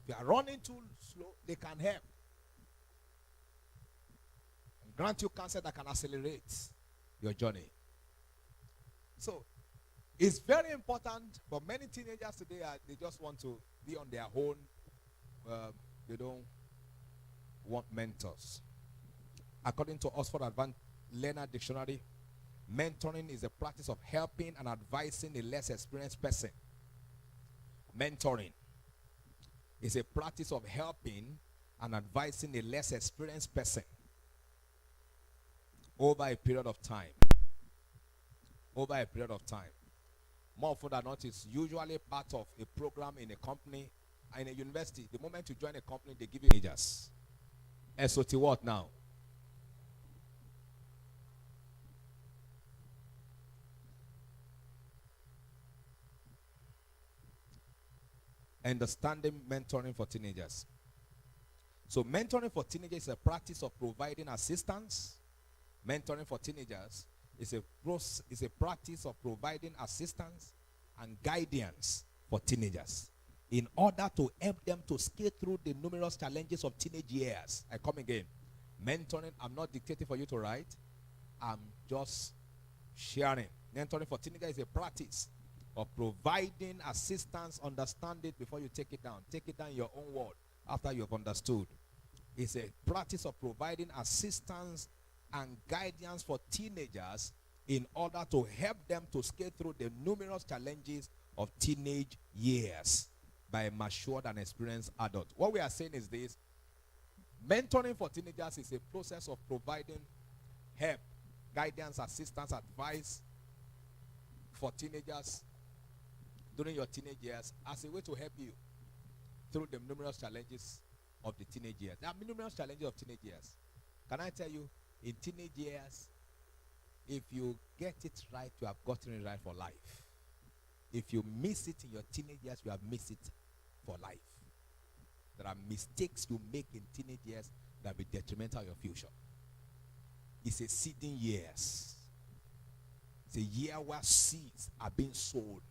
If you are running too slow, they can help. And grant you counsel that can accelerate your journey. So, it's very important, but many teenagers today, they just want to be on their own. They don't want mentors. According to Oxford Advanced Learner Dictionary, mentoring is the practice of helping and advising a less experienced person. Mentoring is a practice of helping and advising a less experienced person over a period of time. Over a period of time. More often than not, it's usually part of a program in a company, in a university. The moment you join a company, they give you teenagers. SOT what now? Understanding mentoring for teenagers. So mentoring for teenagers is a practice of providing assistance. Mentoring for teenagers is a practice of providing assistance and guidance for teenagers in order to help them to scale through the numerous challenges of teenage years. I come again. Mentoring, I'm not dictating for you to write. I'm just sharing. Mentoring for teenagers is a practice of providing assistance. Understand it before you take it down. Take it down in your own word after you have understood. It's a practice of providing assistance and guidance for teenagers in order to help them to scale through the numerous challenges of teenage years by a matured and experienced adult. What we are saying is this: mentoring for teenagers is a process of providing help, guidance, assistance, advice for teenagers during your teenage years as a way to help you through the numerous challenges of the teenage years. There are numerous challenges of teenage years. Can I tell you, in teenage years, if you get it right, you have gotten it right for life. If you miss it in your teenage years, you have missed it for life. There are mistakes you make in teenage years that will be detrimental to your future. It's a seeding years. It's a year where seeds are being sown.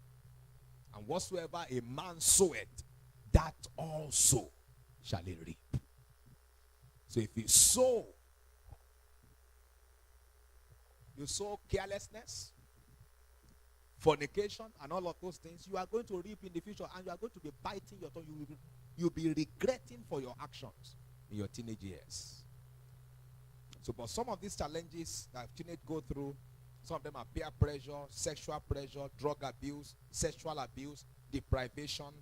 And whatsoever a man soweth, that also shall he reap. So if you sow carelessness, fornication, and all of those things, you are going to reap in the future, and you are going to be biting your tongue. You'll be regretting for your actions in your teenage years. So, but some of these challenges that teenagers go through, some of them are peer pressure, sexual pressure, drug abuse, sexual abuse, deprivation,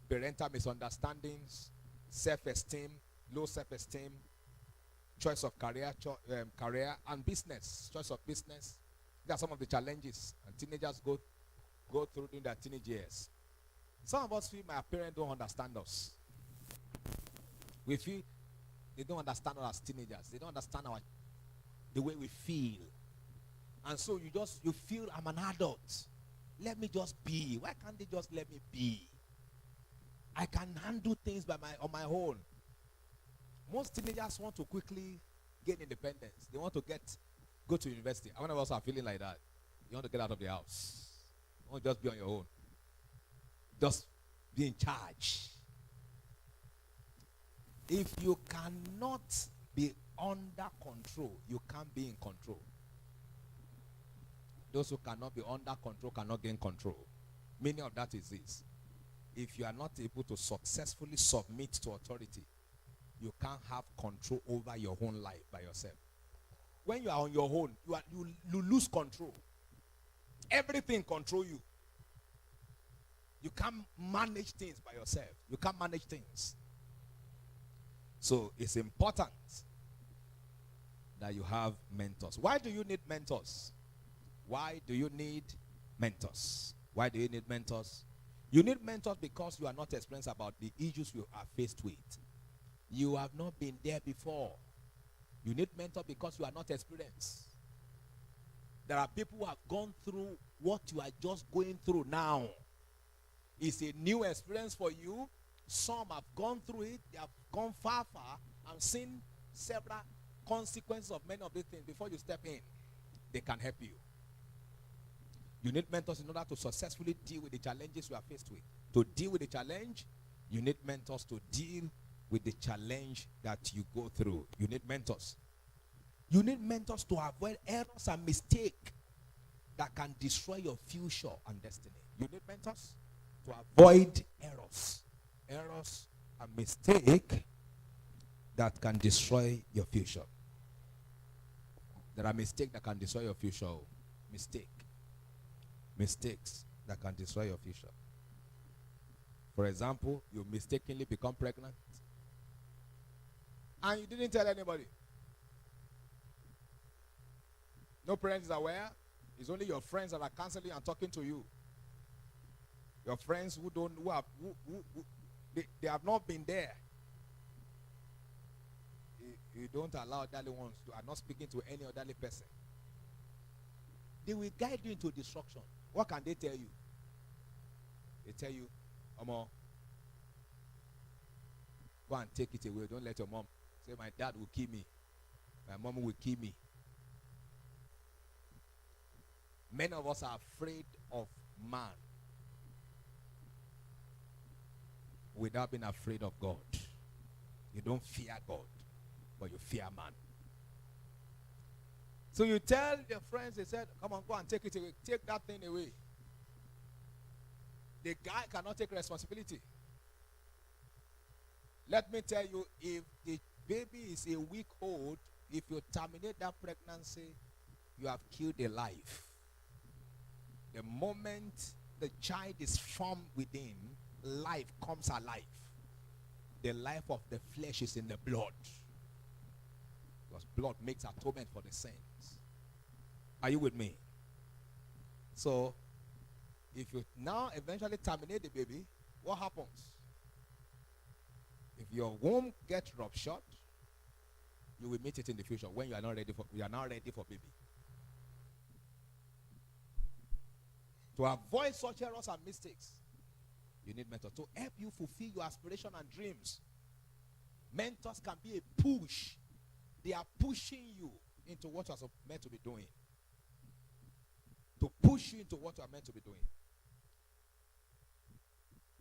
parental misunderstandings, self-esteem, low self-esteem, choice of career and business, choice of business. These are some of the challenges and teenagers go through during their teenage years. Some of us feel my parents don't understand us. We feel they don't understand us as teenagers. They don't understand the way we feel. And so you feel I'm an adult. Let me just be. Why can't they just let me be? I can handle things on my own. Most teenagers want to quickly gain independence. They want to go to university. How many of us are feeling like that? You want to get out of the house. You want to just be on your own. Just be in charge. If you cannot be under control, you can't be in control. Those who cannot be under control cannot gain control. Meaning of that is this: if you are not able to successfully submit to authority, you can't have control over your own life by yourself. When you are on your own, you lose control. Everything controls you. You can't manage things by yourself. You can't manage things. So it's important that you have mentors. Why do you need mentors? Why do you need mentors? Why do you need mentors? You need mentors because you are not experienced about the issues you are faced with. You have not been there before. You need mentors because you are not experienced. There are people who have gone through what you are just going through now. It's a new experience for you. Some have gone through it. They have gone far and seen several consequences of many of these things. Before you step in, they can help you. You need mentors in order to successfully deal with the challenges you are faced with. To deal with the challenge, You need mentors to deal with the challenge that you go through. You need mentors. You need mentors to avoid errors and mistakes that can destroy your future and destiny. You need mentors to avoid errors and mistakes that can destroy your future. There are mistakes that can destroy your future. Mistakes that can destroy your future. For example, you mistakenly become pregnant and you didn't tell anybody. No parents is aware. It's only your friends that are counseling and talking to you. Your friends they have not been there. You don't allow elderly ones to are not speaking to any elderly person. They will guide you into destruction. What can they tell you? They tell you, Omo, go and take it away. Don't let your mom say my dad will kill me. My mom will kill me. Many of us are afraid of man without being afraid of God. You don't fear God, but you fear man. So you tell your friends, they said, come on, go and take it away. Take that thing away. The guy cannot take responsibility. Let me tell you, if the baby is a week old, if you terminate that pregnancy, you have killed a life. The moment the child is formed within, life comes alive. The life of the flesh is in the blood. Because blood makes atonement for the sins. Are you with me? So, if you now eventually terminate the baby, what happens? If your womb gets ruptured, you will meet it in the future when you are not ready for baby. To avoid such errors and mistakes, you need mentors to help you fulfill your aspiration and dreams. Mentors can be a push. They are pushing you into what you are meant to be doing. To push you into what you are meant to be doing.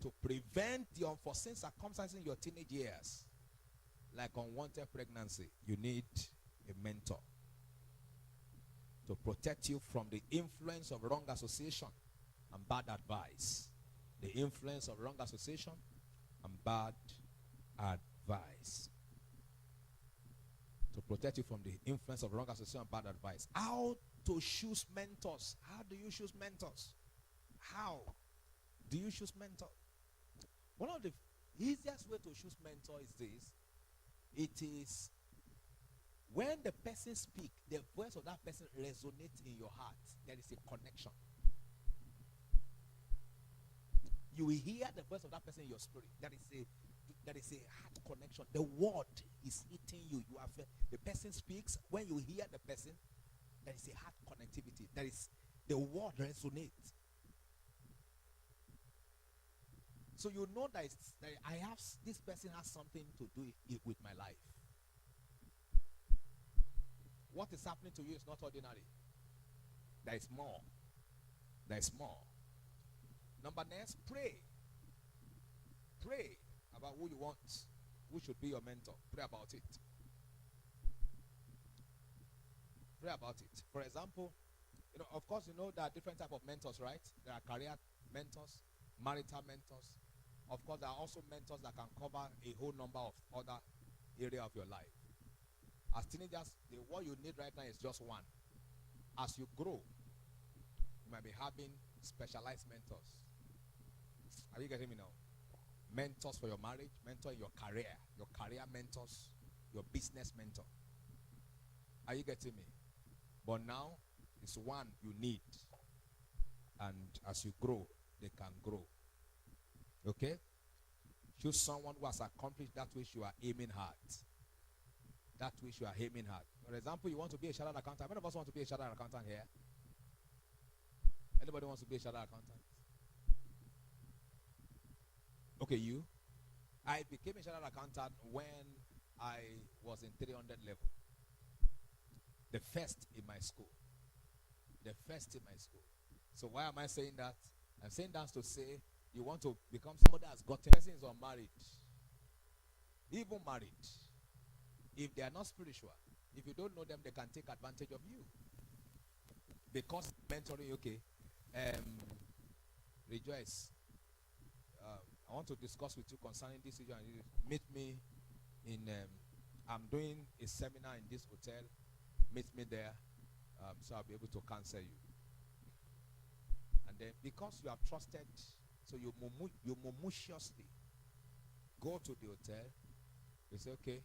To prevent the unforeseen circumstances in your teenage years, like unwanted pregnancy, you need a mentor. To protect you from the influence of wrong association and bad advice. The influence of wrong association and bad advice. To protect you from the influence of wrong association and bad advice. How to choose mentors? How do you choose mentors? How do you choose mentors? One of the easiest way to choose mentor is this. It is when the person speaks, the voice of that person resonates in your heart. There is a connection. You will hear the voice of that person in your spirit. That is a heart connection. The word is hitting you. You have the person speaks. When you hear the person, there is a heart connectivity. There is the word resonates. So you know that this person has something to do with my life. What is happening to you is not ordinary. There is more. There is more. Number next, pray. Pray about who you want. Who should be your mentor. Pray about it. Pray about it. For example, of course, there are different types of mentors, right? There are career mentors, marital mentors. Of course, there are also mentors that can cover a whole number of other areas of your life. As teenagers, what you need right now is just one. As you grow, you might be having specialized mentors. Are you getting me now? Mentors for your marriage, mentor in your career mentors, your business mentor. Are you getting me? But now, it's one you need. And as you grow, they can grow. Okay? Choose someone who has accomplished that which you are aiming at. That which you are aiming at. For example, you want to be a chartered accountant. How many of us want to be a chartered accountant here? Anybody wants to be a chartered accountant? Okay, you. I became a chartered accountant when I was in 300 level. The first in my school. The first in my school. So why am I saying that? I'm saying that to say You want to become somebody that's gotten. Person is unmarried, even married. If they are not spiritual, if you don't know them, they can take advantage of you. Because mentoring, okay, Rejoice. I want to discuss with you concerning this issue. And you meet me in. I'm doing a seminar in this hotel. Meet me there, so I'll be able to counsel you. And then, because you have trusted, so you maliciously go to the hotel. You say, okay,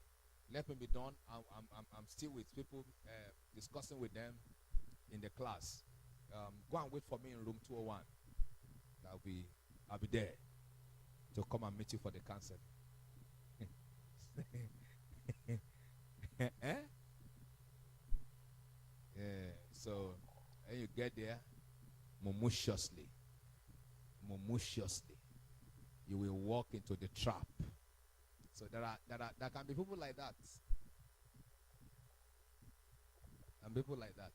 let me be done. I'm still with people, discussing with them in the class. Go and wait for me in room 201. I'll be there to come and meet you for the counseling. Eh? Yeah. So when you get there, maliciously, you will walk into the trap. So there can be people like that, and people like that.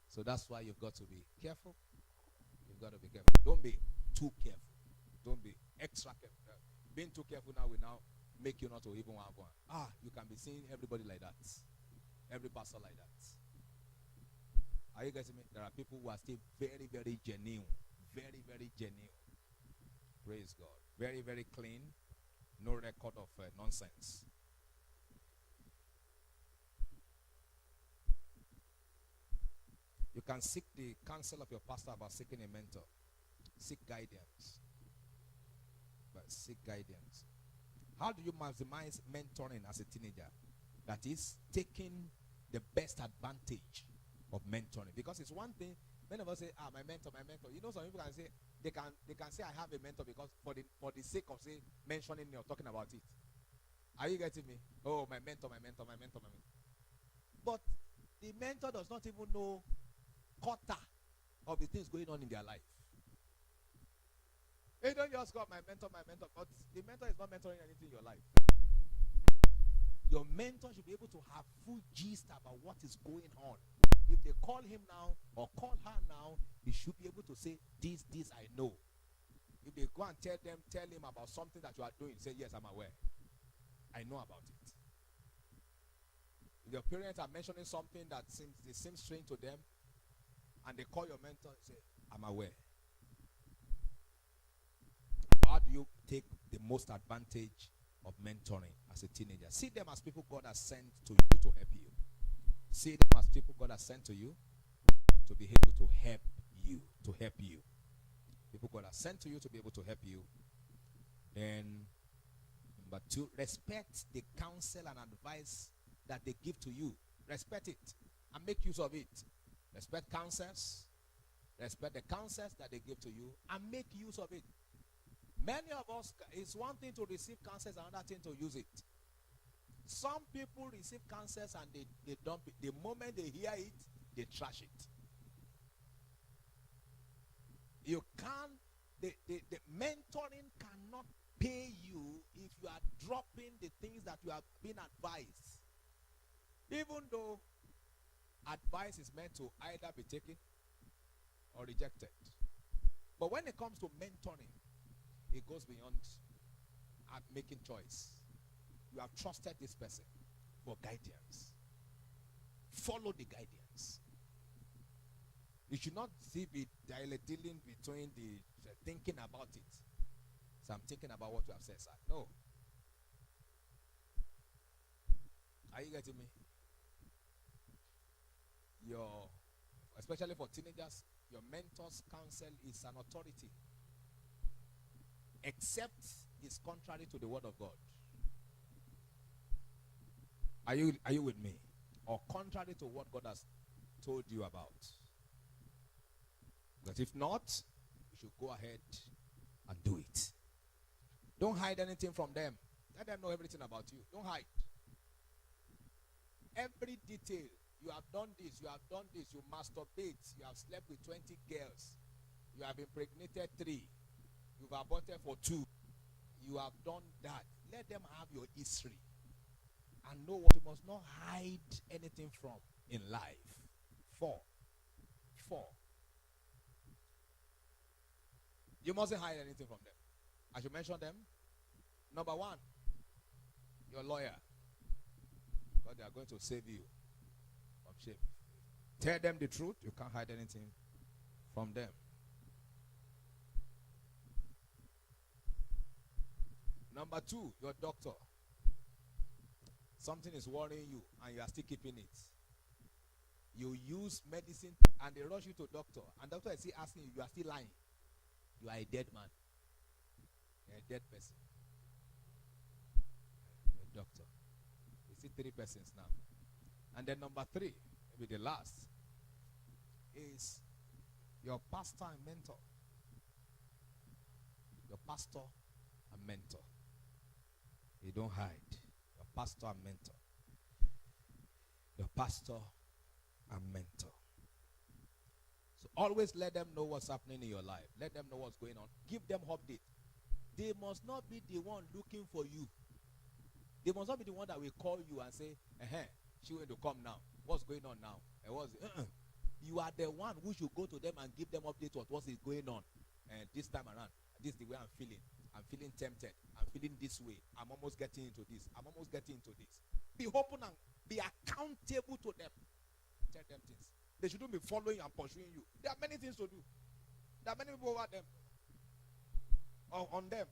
So that's why you've got to be careful. You've got to be careful. Don't be too careful. Don't be extra careful. Being too careful now will now make you not to even have one. You can be seeing everybody like that. Every pastor like that. Are you getting me? There are people who are still very, very genuine. Very, very genuine. Praise God. Very, very clean. No record of nonsense. You can seek the counsel of your pastor about seeking a mentor. Seek guidance. But seek guidance. How do you maximize mentoring as a teenager? That is, taking the best advantage of mentoring. Because it's one thing, many of us say, my mentor. You know, some people can say, they can say, I have a mentor because for the sake of say mentioning or talking about it. Are you getting me? Oh, my mentor. But the mentor does not even know quarter of the things going on in their life. They don't just call my mentor, but the mentor is not mentoring anything in your life. Your mentor should be able to have full gist about what is going on. If they call him now or call her now, he should be able to say, this I know. If they go and tell him about something that you are doing, say, yes, I'm aware. I know about it. If your parents are mentioning something that seems strange to them, and they call your mentor and say, I'm aware. How do you take the most advantage of mentoring as a teenager? See them as people God has sent to you to help you. See them as people God has sent to you to be able to help you. People God has sent to you to be able to help you. Then, number 2, respect the counsel and advice that they give to you. Respect it and make use of it. Respect counsels. Respect the counsels that they give to you and make use of it. Many of us, it's one thing to receive counsels, another thing to use it. Some people receive counsels and they dump it. The moment they hear it, they trash it. You can't, the mentoring cannot pay you if you are dropping the things that you have been advised. Even though advice is meant to either be taken or rejected. But when it comes to mentoring, it goes beyond making choice. You have trusted this person for guidance. Follow the guidance. You should not be dealing between the thinking about it. So I'm thinking about what you have said, sir. No. Are you getting me? Especially for teenagers, your mentor's counsel is an authority. Except it's contrary to the word of God. Are you with me? Or contrary to what God has told you about. But if not, you should go ahead and do it. Don't hide anything from them. Let them know everything about you. Don't hide. Every detail. You have done this, you have done this, you masturbate, you have slept with 20 girls, you have impregnated 3, you've aborted for 2, you have done that. Let them have your history and know what you must not hide anything from in life. 4. You mustn't hide anything from them. I should mention them. Number one, your lawyer. But they are going to save you from shame. Tell them the truth. You can't hide anything from them. Number two, your doctor. Something is worrying you and you are still keeping it. You use medicine and they rush you to doctor. And doctor is still asking you, you are still lying. You are a dead man. You are a dead person. A doctor. You see 3 persons now. And then number 3, maybe the last, is your pastor and mentor. Your pastor and mentor. You don't hide. Your pastor and mentor. Your pastor and mentor. So always let them know what's happening in your life. Let them know what's going on. Give them update. They must not be the one looking for you. They must not be the one that will call you and say, she going to come now. What's going on now? You are the one who should go to them and give them update on what is going on. And this time around, this is the way I'm feeling. I'm feeling tempted. I'm feeling this way. I'm almost getting into this. I'm almost getting into this. Be open and be accountable to them. Tell them things. They shouldn't be following and pursuing you. There are many things to do. There are many people over them. Or on them.